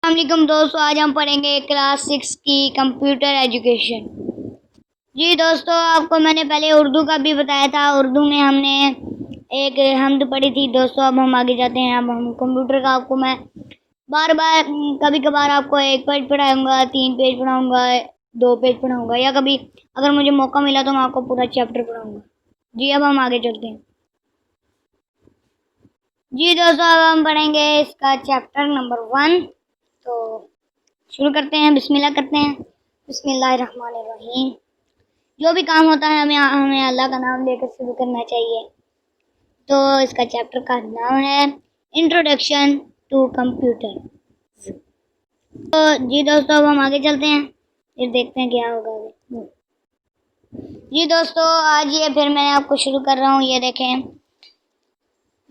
अस्सलामुअलैकुम दोस्तों, आज हम पढ़ेंगे क्लास 6 की कंप्यूटर एजुकेशन। जी दोस्तों, आपको मैंने पहले उर्दू का भी बताया था। उर्दू में हमने एक हमद पढ़ी थी दोस्तों। अब हम आगे जाते हैं। अब हम कंप्यूटर का आपको मैं बार बार कभी कभार आपको एक पेज पढ़ाऊँगा, 3 पेज पढ़ाऊँगा, 2 पेज पढ़ाऊँगा, या कभी अगर मुझे मौका मिला तो मैं आपको पूरा चैप्टर पढ़ाऊँगा। जी अब हम आगे चलते हैं। जी दोस्तों, अब हम पढ़ेंगे इसका चैप्टर नंबर 1। तो शुरू करते हैं, बिस्मिल्लाह करते हैं। बिस्मिल्लाहिर्रहमानिर्रहीम। जो भी काम होता है हमें हमें अल्लाह का नाम लेकर शुरू करना चाहिए। तो इसका चैप्टर का नाम है इंट्रोडक्शन टू कंप्यूटर। तो जी दोस्तों, अब हम आगे चलते हैं, फिर देखते हैं क्या होगा आगे। जी दोस्तों, आज ये फिर मैं आपको शुरू कर रहा हूँ। ये देखें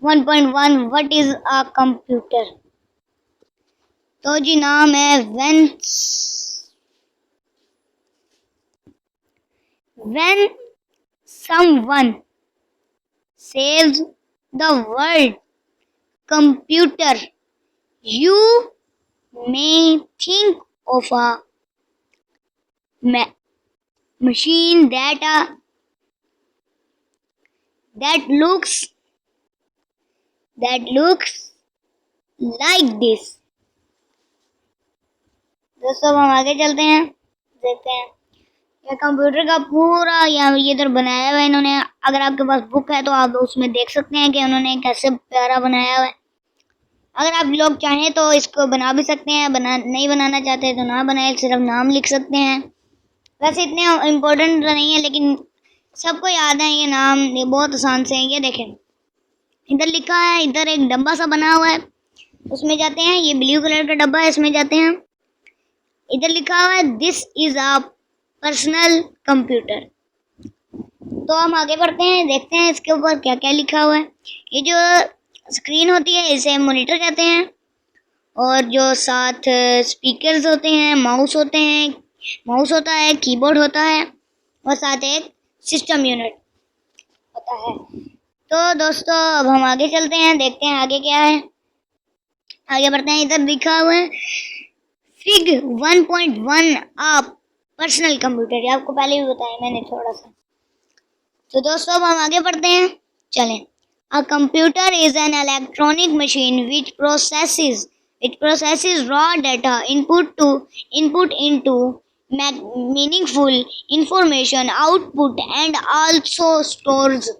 1.1 व्हाट इज अ कंप्यूटर। तो जी नाम है when someone says the word computer, you may think of a machine that looks like this। दोस्तों हम आगे चलते हैं, देखते हैं ये कंप्यूटर का पूरा यहाँ ये इधर बनाया हुआ है इन्होंने। अगर आपके पास बुक है तो आप उसमें देख सकते हैं कि उन्होंने कैसे प्यारा बनाया हुआ है। अगर आप लोग चाहें तो इसको बना भी सकते हैं, नहीं बनाना चाहते तो ना बनाए, सिर्फ नाम लिख सकते हैं। वैसे इतने इम्पोर्टेंट तो नहीं है, लेकिन सबको याद है ये नाम, ये बहुत आसान से है। ये देखें इधर लिखा है, इधर एक डब्बा सा बना हुआ है, उसमें जाते हैं। ये ब्लू कलर का डब्बा है, इसमें जाते हैं। इधर लिखा हुआ है this is a personal computer. तो हम आगे बढ़ते हैं, देखते हैं इसके ऊपर क्या क्या लिखा हुआ है। ये जो स्क्रीन होती है इसे मॉनिटर कहते हैं, और जो साथ स्पीकर्स होते हैं, माउस होता है, कीबोर्ड होता है, और साथ एक सिस्टम यूनिट होता है। तो दोस्तों अब हम आगे चलते हैं, देखते हैं आगे क्या है। आगे बढ़ते हैं, इधर लिखा हुआ है फिग 1.1 आप पर्सनल कंप्यूटर। ये आपको पहले भी बताया मैंने थोड़ा सा। तो दोस्तों अब हम आगे बढ़ते हैं, चलें। A computer is an electronic machine which processes raw data input into meaningful information output, and also stores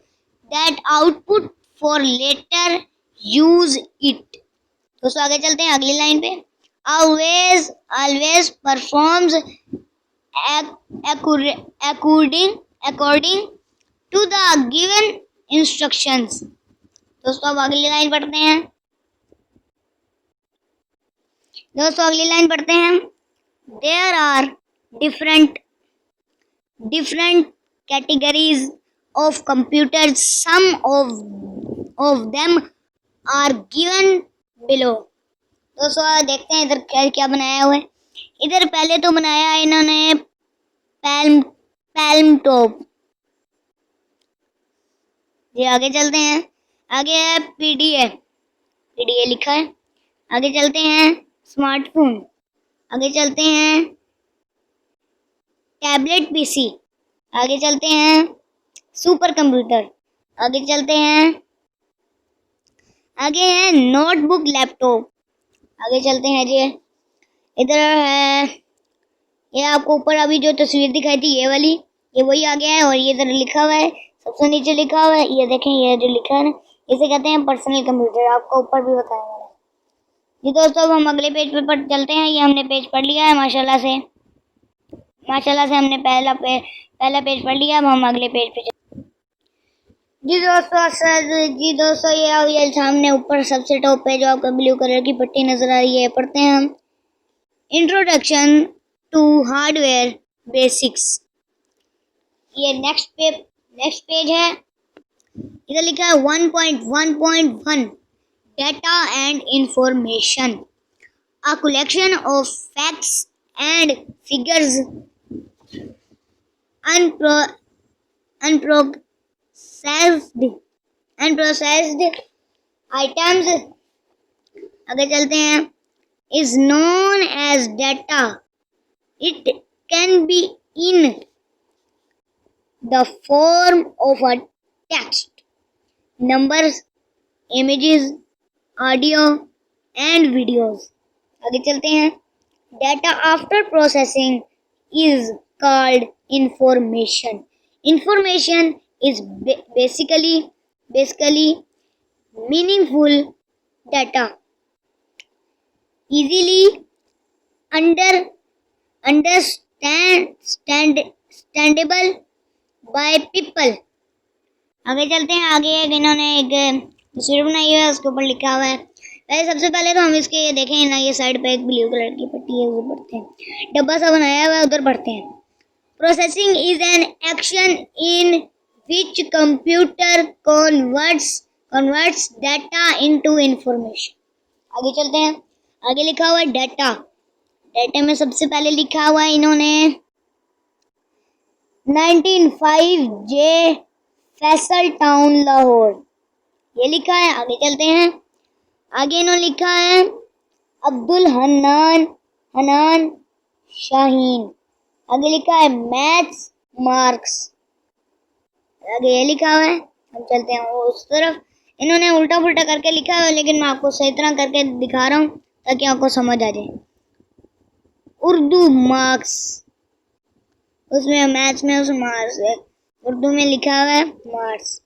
that output for later use it। दोस्तों आगे चलते हैं अगली लाइन पे। Always performs according to the given instructions। दोस्तों अब अगली line पढ़ते हैं। There are different categories of computers. Some of them are given below। दोस्तों देखते हैं इधर क्या क्या बनाया हुआ है। इधर पहले तो बनाया है इन्होंने पैल्म टॉप। ये आगे चलते हैं, आगे है पीडीए लिखा है। आगे चलते हैं स्मार्टफोन, आगे चलते हैं टैबलेट पीसी, आगे चलते हैं सुपर कंप्यूटर, आगे चलते हैं, आगे है नोटबुक लैपटॉप, आगे चलते हैं जी। इधर है ये आपको ऊपर अभी जो तस्वीर दिखाई थी ये वाली, ये वही आ गया है। और ये इधर लिखा हुआ है, सबसे नीचे लिखा हुआ है, ये देखें ये जो लिखा है ना, इसे कहते हैं पर्सनल कंप्यूटर। आपको ऊपर भी बताया मैंने। जी दोस्तों अब हम अगले पेज पे चलते हैं। ये हमने पेज पढ़ लिया है माशाल्लाह से हमने पहला पेज पढ़ लिया। अब हम अगले पेज पे चलते हैं। जी दोस्तों ये सामने ऊपर सबसे टॉप पे जो आपको ब्लू कलर की पट्टी नजर आ रही है, पढ़ते हैं हम इंट्रोडक्शन टू हार्डवेयर बेसिक्स। ये नेक्स्ट पेज है, इधर लिखा है 1.1.1 data and information, a collection of facts and figures unprocessed items। आगे चलते हैं, is known as data. It can be in the form of a text, numbers, images, audio and videos. आगे चलते हैं. Data after processing is called information. Information is basically meaningful data, easily understandable by people. आगे चलते हैं. आगे इन्होंने एक तस्वीर बनाई है, उसके ऊपर लिखा हुआ है. पहले सबसे पहले तो हम इसके ये देखें ना, ये साइड पे एक ब्लू कलर की पट्टी है, उधर पढ़ते हैं. डब्बा सा बनाया हुआ है, उधर पढ़ते हैं. Processing is an action in which computer converts data into information. आगे चलते हैं. आगे लिखा हुआ है डाटा. डाटा में सबसे पहले लिखा हुआ है इन्होंने 1905 जे फैसल टाउन लाहौर, ये लिखा है. आगे चलते हैं. आगे इन्होंने लिखा है अब्दुल हन्नान शाहीन. आगे लिखा है मैथ्स मार्क्स. आगे ये लिखा हुआ है. हम चलते हैं उस तरफ. इन्होंने उल्टा पुल्टा करके लिखा है, लेकिन मैं आपको सही तरह करके दिखा रहा हूँ ताकि आपको समझ आ जाए. उर्दू मार्क्स, उसमें मैथ्स में उस मार्क्स है, उर्दू में लिखा हुआ है मार्क्स.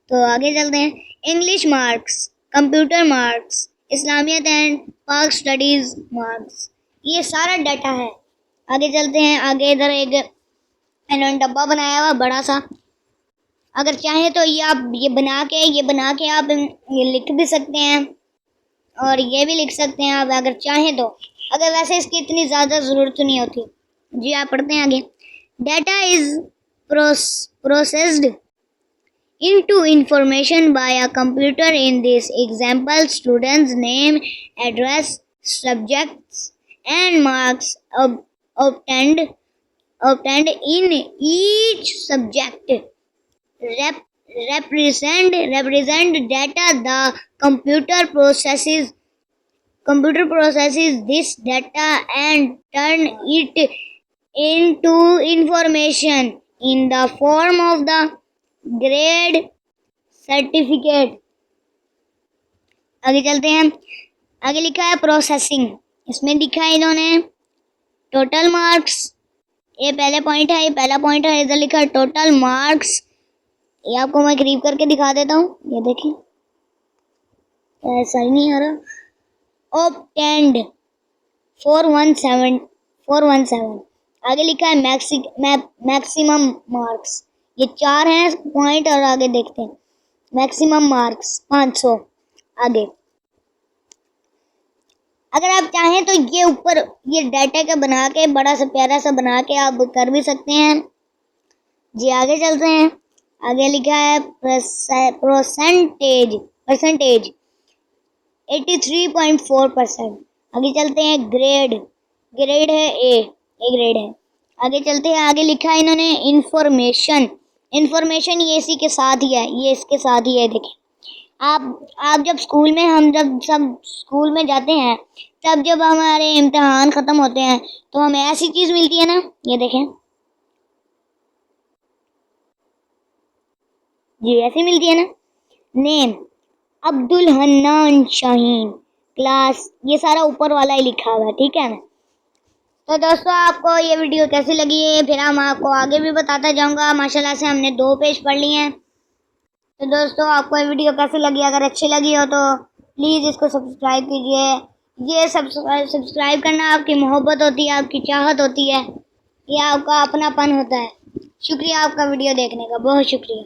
तो आगे चलते हैं. English marks, computer marks, Islamiyat and Pak studies marks, ये सारा डाटा है. आगे चलते हैं. आगे इधर एक इन्होंने डब्बा बनाया हुआ बड़ा सा. अगर चाहें तो ये आप ये बना के आप ये लिख भी सकते हैं और ये भी लिख सकते हैं आप अगर चाहें तो. अगर वैसे इसकी इतनी ज़्यादा ज़रूरत नहीं होती. जी आप पढ़ते हैं आगे. Data is processed into information by a computer. In this example, students' name, address, subjects, and marks obtained in each subject represent data. The computer processes this data and turn it into information in the form of the grade certificate. आगे चलते हैं. आगे लिखा है processing. इसमें लिखा है इन्होंने टोटल मार्क्स. ये पहला पॉइंट है. इधर लिखा है टोटल मार्क्स. ये आपको मैं करीब करके दिखा देता हूँ. ये देखिए, ऐसा ही नहीं आ रहा. ऑब्टेन्ड 417. आगे लिखा है मैक्सिमम मार्क्स. ये 4 हैं पॉइंट. और आगे देखते हैं. Maximum marks 500. आगे अगर आप चाहें तो ये ऊपर ये डाटा का बना के बड़ा सा प्यारा सा बना के आप कर भी सकते हैं. जी आगे चलते हैं. आगे लिखा है परसेंटेज 83.4%. आगे चलते हैं. ग्रेड है ए ग्रेड है. आगे चलते हैं. आगे लिखा है इन्होंने इंफॉर्मेशन ये इसी के साथ ही है, ये इसके साथ ही है. देखें आप जब स्कूल में हम जब सब स्कूल में जाते हैं तब जब हमारे इम्तिहान ख़त्म होते हैं तो हमें ऐसी चीज़ मिलती है ना. ये देखें जी, ऐसी मिलती है ना. नेम अब्दुल हन्नान शाहीन, क्लास, ये सारा ऊपर वाला ही लिखा हुआ है. ठीक है ना. तो दोस्तों आपको ये वीडियो कैसी लगी है फिर हम आपको आगे भी बताता जाऊंगा. माशाल्लाह से हमने 2 पेज पढ़ लिए हैं. तो दोस्तों आपको ये वीडियो कैसी लगी, अगर अच्छी लगी हो तो प्लीज़ इसको सब्सक्राइब कीजिए. ये सब्सक्राइब करना आपकी मोहब्बत होती है, आपकी चाहत होती है, ये आपका अपनापन होता है. शुक्रिया आपका वीडियो देखने का, बहुत शुक्रिया.